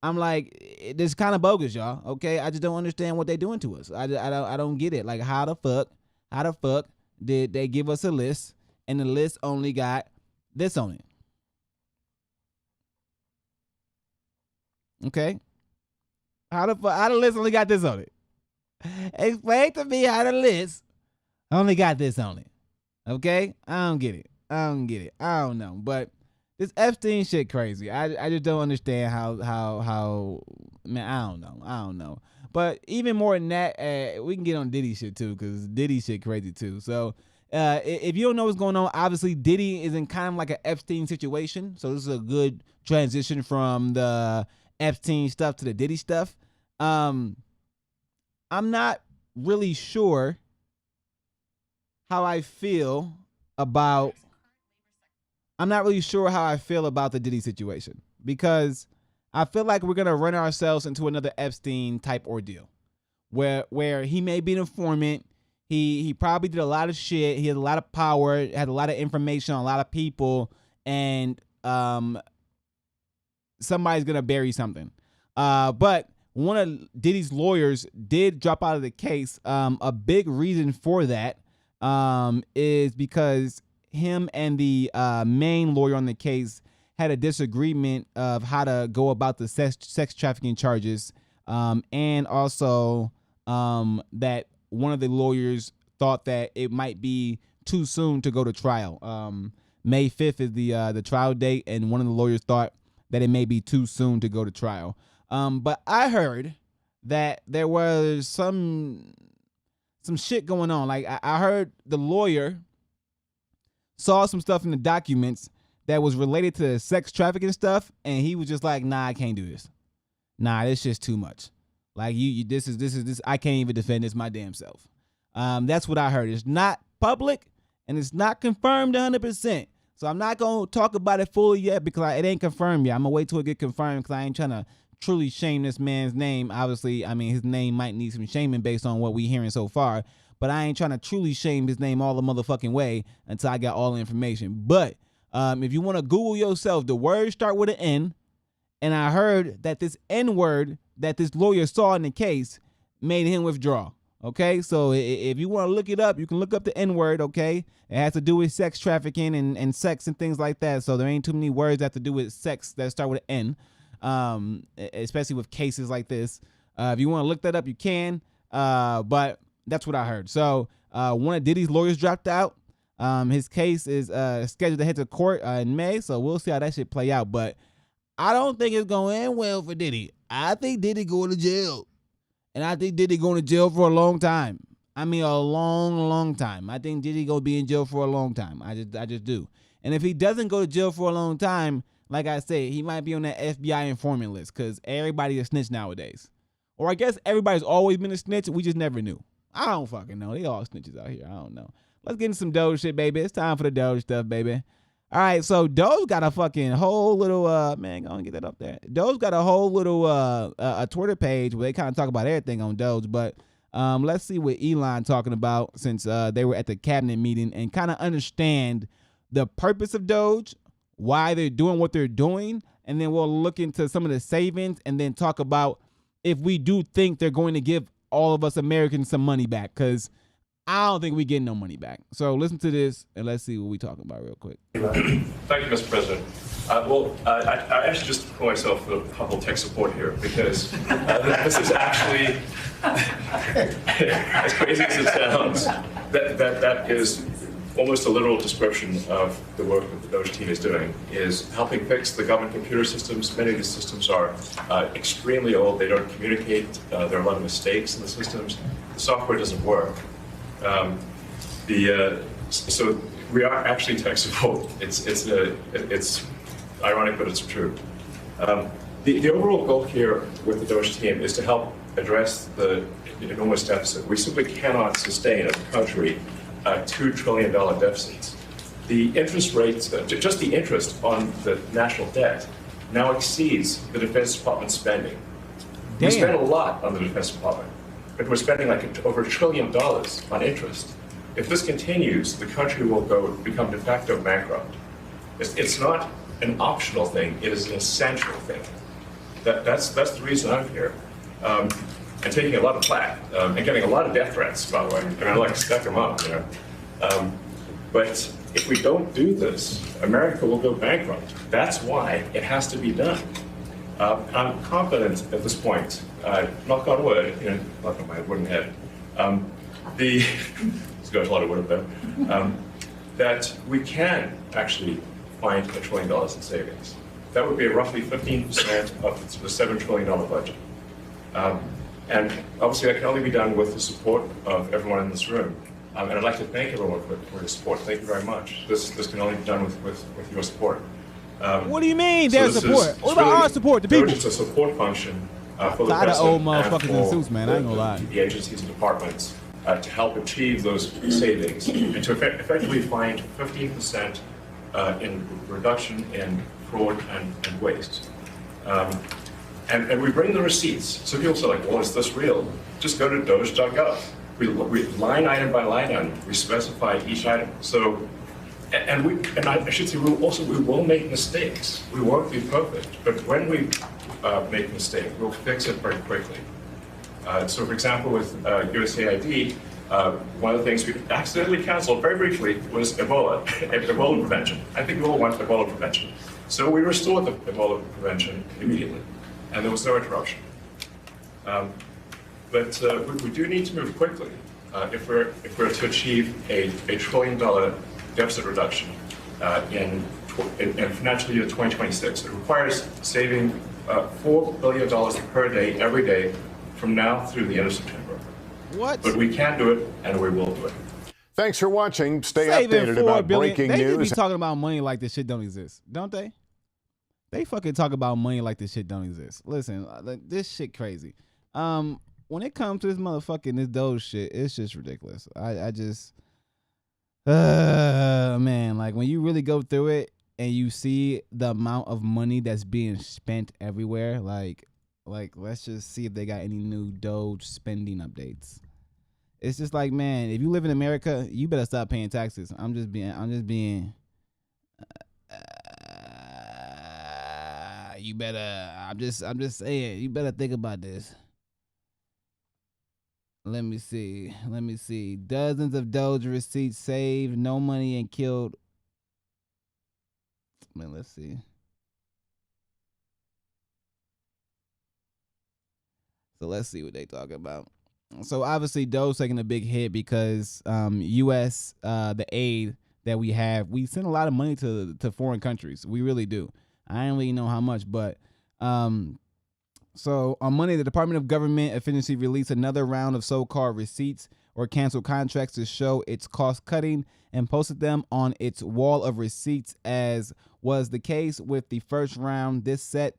Speaker 2: I'm like, this is kind of bogus, y'all. Okay, I just don't understand what they're doing to us. I don't get it. Like, how the fuck did they give us a list, and the list only got this on it? Okay. How the list only got this on it? Explain to me how the list only got this on it. Okay? I don't get it. I don't know. But this Epstein shit crazy. I just don't understand how man, I don't know. But even more than that, we can get on Diddy shit too, because Diddy shit crazy too. So if you don't know what's going on, obviously Diddy is in kind of like an Epstein situation. So this is a good transition from the Epstein stuff to the Diddy stuff. I'm not really sure how I feel about the Diddy situation, because I feel like we're gonna run ourselves into another Epstein type ordeal, where he may be an informant. He probably did a lot of shit. He had a lot of power, had a lot of information on a lot of people, and somebody's gonna bury something. But one of Diddy's lawyers did drop out of the case. A big reason for that is because him and the main lawyer on the case had a disagreement of how to go about the sex trafficking charges, and also that one of the lawyers thought that it might be too soon to go to trial. May 5th is the trial date, and one of the lawyers thought that it may be too soon to go to trial. But I heard that there was some shit going on. Like I heard the lawyer saw some stuff in the documents that was related to the sex trafficking stuff, and he was just like, nah, I can't do this. Nah, this just too much. Like this is I can't even defend this my damn self. That's what I heard. It's not public and it's not confirmed 100%. So I'm not gonna talk about it fully yet because it ain't confirmed yet. I'm gonna wait till it get confirmed because I ain't trying to truly shame this man's name. Obviously, I mean his name might need some shaming based on what we hearing so far, but I ain't trying to truly shame his name all the motherfucking way until I got all the information. But if you want to Google yourself, the words start with an N, and I heard that this N word that this lawyer saw in the case made him withdraw. Okay, so if you want to look it up, you can look up the N word. Okay, it has to do with sex trafficking and sex and things like that. So there ain't too many words that have to do with sex that start with an N, especially with cases like this. If you want to look that up, you can. But that's what I heard. So one of Diddy's lawyers dropped out. His case is scheduled to head to court in May, so we'll see how that shit play out. But I don't think it's going to end well for Diddy. I think Diddy going to jail. And I think Diddy going to jail for a long time. I mean, a long, long time. I think Diddy going to be in jail for a long time. I just do. And if he doesn't go to jail for a long time, like I said, he might be on that FBI informant list because everybody's a snitch nowadays. Or I guess everybody's always been a snitch. We just never knew. I don't fucking know. They all snitches out here. I don't know. Let's get into some Doge shit, baby. It's time for the Doge stuff, baby. All right, so Doge got a fucking whole little, man, go and get that up there. Doge got a whole little a Twitter page where they kind of talk about everything on Doge, but let's see what Elon talking about since they were at the cabinet meeting and kind of understand the purpose of Doge, why they're doing what they're doing, and then we'll look into some of the savings and then talk about if we do think they're going to give all of us Americans some money back, because I don't think we getting no money back. So listen to this and let's see what we talking about real quick.
Speaker 13: Thank you, Mr. President. I actually just put myself for humble tech support here because this is actually, as crazy as it sounds, that is almost a literal description of the work that the Doge team is doing, is helping fix the government computer systems. Many of these systems are extremely old. They don't communicate. There are a lot of mistakes in the systems. The software doesn't work. So we are actually tech support. It's ironic, but it's true. The overall goal here with the Doge team is to help address the enormous deficit. We simply cannot sustain as a country $2 trillion deficits. The interest rates, just the interest on the national debt, now exceeds the Defense Department spending.
Speaker 2: Damn.
Speaker 13: We spend a lot on the Defense Department, but we're spending like over $1 trillion on interest. If this continues, the country will become de facto bankrupt. It's not an optional thing; it is an essential thing. That's the reason I'm here. And taking a lot of flack, and getting a lot of death threats, by the way. I mean, I like to stack them up, you know. But if we don't do this, America will go bankrupt. That's why it has to be done. I'm confident at this point, knock on wood, knock on my wooden head, it's got a lot of wood up there, that we can actually find $1 trillion in savings. That would be roughly 15% of the $7 trillion budget. And obviously that can only be done with the support of everyone in this room. And I'd like to thank everyone for your support. Thank you very much. This can only be done with your support.
Speaker 2: What do you mean their support? What about our support, the people?
Speaker 13: It's a support function for the
Speaker 2: Tired of old
Speaker 13: president and
Speaker 2: motherfuckers in suits, man. I ain't gonna lie.
Speaker 13: the agencies and departments to help achieve those savings and to effectively find 15% in reduction in fraud and waste. And we bring the receipts. So people say, like, well, is this real? Just go to Doge.gov. We line item by line item, we specify each item. So, and I should say, we will make mistakes. We won't be perfect, but when we make a mistake, we'll fix it very quickly. So, for example, with USAID, one of the things we accidentally canceled very briefly was Ebola prevention. I think we all want Ebola prevention. So we restored the Ebola prevention immediately, and there was no interruption. But we do need to move quickly if we're to achieve a $1 trillion deficit reduction in financial year 2026. It requires saving $4 billion per day, every day, from now through the end of September.
Speaker 2: What?
Speaker 13: But we can do it, and we will do it.
Speaker 14: Thanks for watching. Stay
Speaker 2: Saving
Speaker 14: updated
Speaker 2: $4
Speaker 14: about
Speaker 2: billion.
Speaker 14: breaking
Speaker 2: They just
Speaker 14: news.
Speaker 2: be talking about money like this shit don't exist, don't they? They fucking talk about money like this shit don't exist. Listen, this shit crazy. When it comes to this motherfucking this Doge shit, it's just ridiculous. I just, man, like when you really go through it and you see the amount of money that's being spent everywhere, like let's just see if they got any new Doge spending updates. It's just like, man, if you live in America, you better stop paying taxes. I'm just being. You better. I'm just saying. You better think about this. Let me see. Dozens of Doge receipts saved, no money and killed. Man, let's see. So let's see what they talking about. So obviously Doge taking a big hit because U.S. The aid that we have, we send a lot of money to foreign countries. We really do. I don't really know how much, but so on Monday, the Department of Government Efficiency released another round of so-called receipts or canceled contracts to show its cost cutting and posted them on its wall of receipts, as was the case with the first round. This set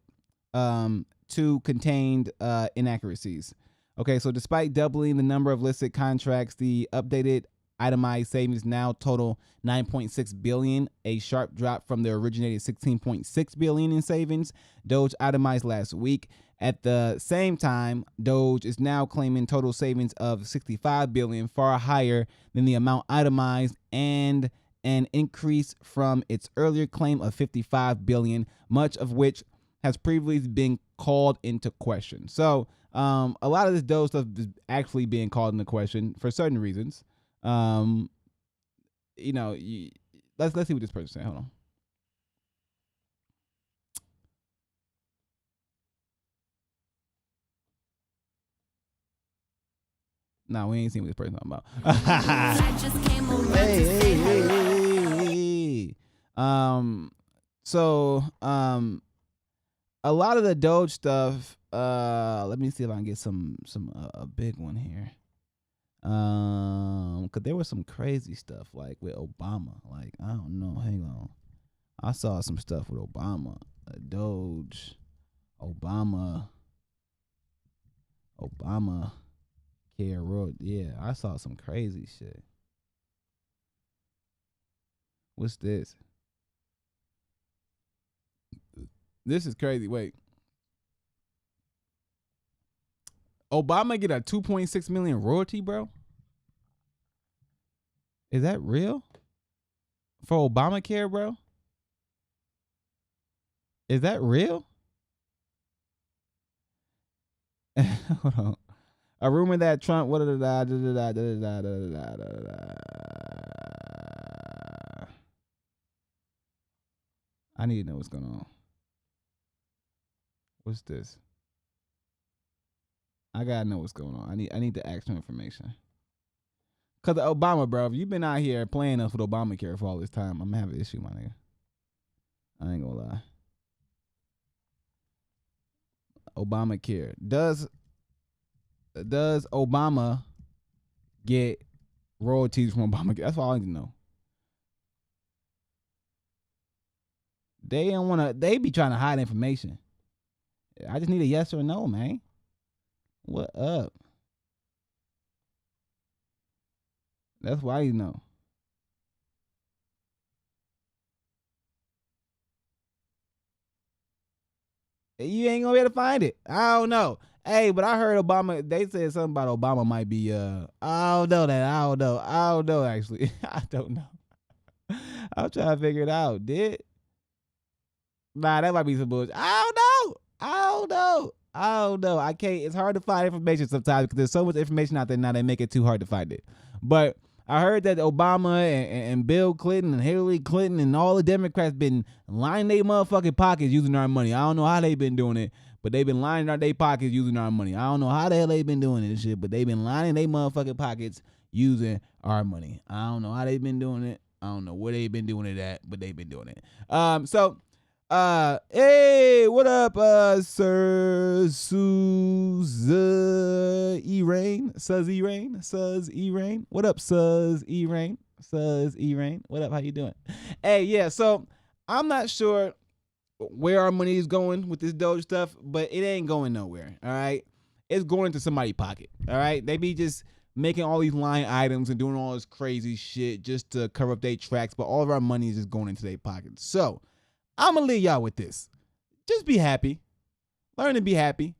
Speaker 2: two contained inaccuracies. Okay, so despite doubling the number of listed contracts, the updated itemized savings now total $9.6 billion, a sharp drop from the originated $16.6 billion in savings Doge itemized last week. At the same time, Doge is now claiming total savings of $65 billion, far higher than the amount itemized and an increase from its earlier claim of $55 billion, much of which has previously been called into question. So a lot of this Doge stuff is actually being called into question for certain reasons. Let's see what this person said. Hold on. No, we ain't seen what this person talking about. Hey. So a lot of the Doge stuff. Let me see if I can get some a big one here. Cause there was some crazy stuff like with Obama. Like, I don't know. Hang on. I saw some stuff with Obama. Doge. Obama Care Road. Yeah, I saw some crazy shit. What's this? This is crazy. Wait. Obama get a 2.6 million royalty, bro? Is that real? For Obamacare, bro? Is that real? Hold on. A rumor that Trump I need to know what's going on. What's this? I gotta know what's going on. I need the actual information. Cause of Obama, bro. If you've been out here playing us with Obamacare for all this time, I'm gonna have an issue, my nigga. I ain't gonna lie. Obamacare. Does Obama get royalties from Obamacare? That's all I need to know. They don't wanna. They be trying to hide information. I just need a yes or no, man. What up? That's why you know. You ain't gonna be able to find it. I don't know. Hey, but I heard Obama. They said something about Obama might be. I don't know that. I don't know. Actually, I don't know. I'm trying to figure it out. Nah, that might be some bullshit. I don't know. I can't. It's hard to find information sometimes because there's so much information out there now. They make it too hard to find it. But I heard that Obama and Bill Clinton and Hillary Clinton and all the Democrats been lining their motherfucking pockets using our money. I don't know how they been doing it, but they've been lining their pockets using our money. I don't know how the hell they been doing this shit, but they've been lining their motherfucking pockets using our money. I don't know how they been doing it. I don't know where they been doing it at, but they've been doing it. Hey, what up, Sir Suz E-Rain? Suz E-Rain? What up, Suz E-Rain? What up, how you doing? Hey, yeah, so I'm not sure where our money is going with this Doge stuff, but it ain't going nowhere, all right? It's going into somebody's pocket, all right? They be just making all these line items and doing all this crazy shit just to cover up their tracks, but all of our money is just going into their pockets. So I'm going to leave y'all with this. Just be happy. Learn to be happy.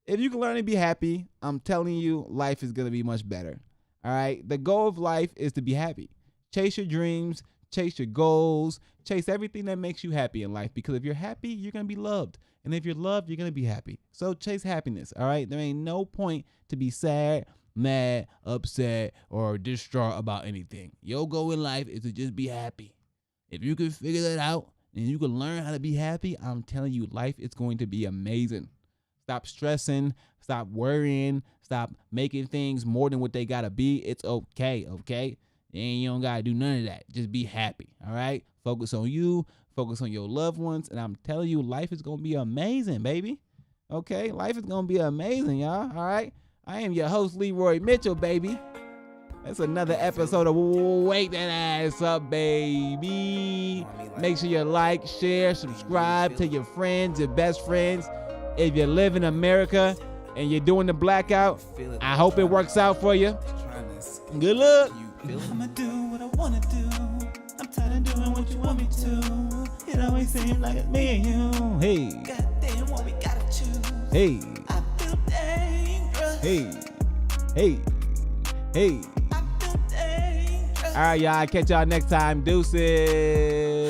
Speaker 2: If you can learn to be happy, I'm telling you, life is going to be much better. All right? The goal of life is to be happy. Chase your dreams. Chase your goals. Chase everything that makes you happy in life. Because if you're happy, you're going to be loved. And if you're loved, you're going to be happy. So chase happiness. All right? There ain't no point to be sad, mad, upset, or distraught about anything. Your goal in life is to just be happy. If you can figure that out, and you can learn how to be happy, I'm telling you, life is going to be amazing. Stop stressing. Stop worrying. Stop making things more than what they got to be. It's okay, okay? And you don't got to do none of that. Just be happy, all right? Focus on you. Focus on your loved ones. And I'm telling you, life is going to be amazing, baby. Okay? Life is going to be amazing, y'all, all right? I am your host, Leroy Mitchell, baby. That's another episode of Wake That Ass Up, baby. Make sure you like, share, subscribe, tell your friends, your best friends. If you live in America and you're doing the blackout, I hope it works out for you. Good luck.
Speaker 3: I'ma do what I wanna do. I'm tired of doing what you want me to. It always seems like it's me and you.
Speaker 2: Hey.
Speaker 3: Goddamn, what we gotta choose.
Speaker 2: Hey.
Speaker 3: I feel dangerous.
Speaker 2: Hey. All right, y'all. Catch y'all next time. Deuces.